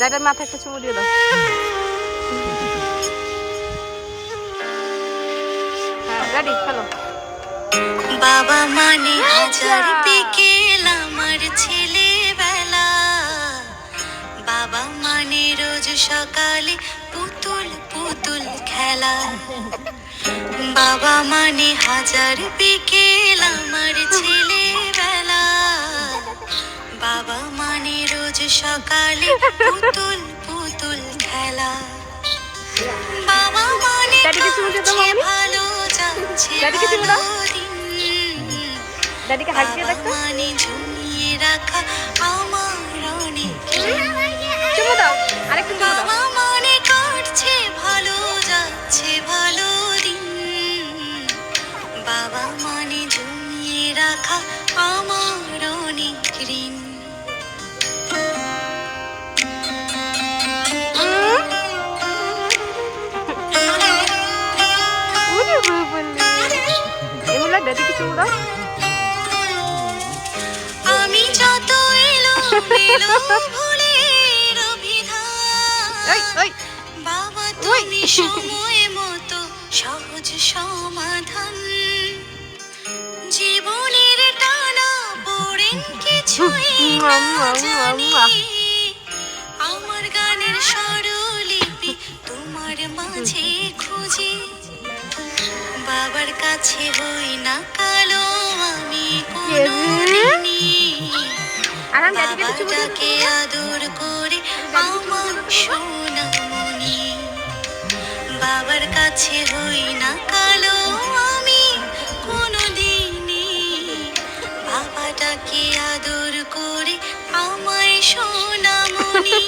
দাদার মাথা একটা চুমু দিয়ে দাও। হ্যাঁ রেডি চলো। বাবা মানে হাজার বিকেল আমার ছেলেবেলা, বাবা মানে রোজ সকালে পুতুল পুতুল খেলা। বাবা মানে হাজার বিকেল আমার ছেলেবেলা, বাবা মানে রোজ সকালে পুতুল পুতুল খেলা। বাবা মানে কাছে ভালো যাচ্ছে ভালো দিন, বাবা মানে জমিয়ে রাখা আমার অনেক চুমু দাও, আরেকটু চুমু দাও। বাবা মানে কাটছে ভালো যাচ্ছে ভালো দিন, বাবা মানে জমিয়ে রাখা আমার অনেক ঋণ। আমি যত এলো মেলো ভুলের অভিধান, বাবা তুমি সময় মতো সহজ সমাধান। জীবনের টানা পড়েন কিছুই না জানি, আমার গানের স্বরলিপি তোমার মাঝে খুঁজি। বাবার কাছে হই না কালো আমি কোনো ঋণী, বাবাটাকে আদর করে আমার সোনামণি। বাবার কাছে হই না কালো আমি কোনো দিনই, বাবাটাকে আদর করে আমায় সোনামণি।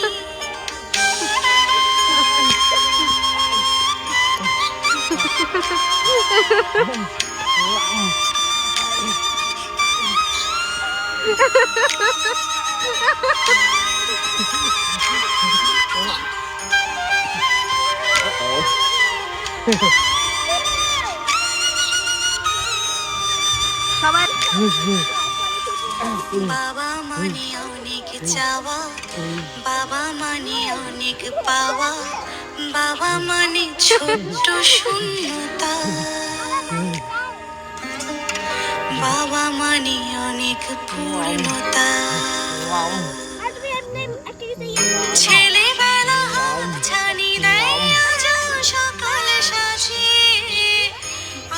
বাবা মানে অনেক চাওয়া, বাবা মানে অনেক পাওয়া, বাবা মানে ছোট্ট শূন্যতা, বাবা মানে অনেক পূর্ণতা। ছেলেবেলা হাতছানি দেয় আজ সকাল সাজে,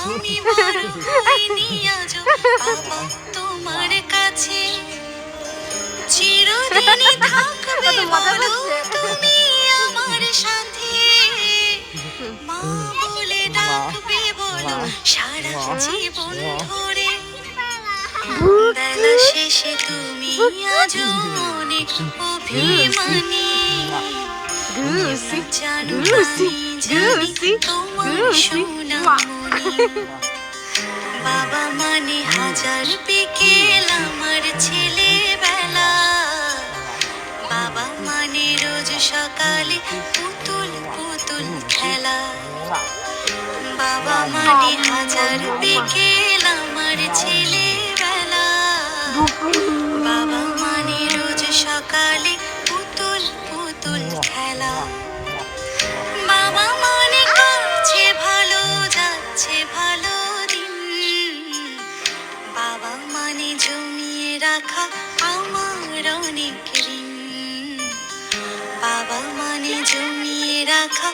আমি বড় হইনি আজ বাবা তোমার কাছে। চিরদিনই থাকবে বলো তুমি আমার সাথে, মা বলে ডাকবে বলো সারা জীবন ধরে। বেলা শেষে তুমি আজ অনেক অভিমানী, জানো আমি জানি তোমার সোনামণি। বাবা মানে হাজার বিকেল আমার ছেলেবেলা, বাবা মানে রোজ সকালে পুতুল পুতুল খেলা। বাবা মানে হাজার বিকেল আমার ছেলেবেলা, বাবা মানে রোজ সকালে পুতুল পুতুল খেলা। বাবা মানে কাছে ভালো যাচ্ছে ভালো দিন, বাবা মানে জমিয়ে রাখা আমার অনেক ঋণ, বাবা মানে জমিয়ে রাখা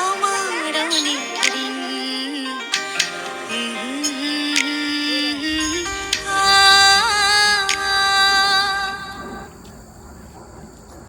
আমার অনেক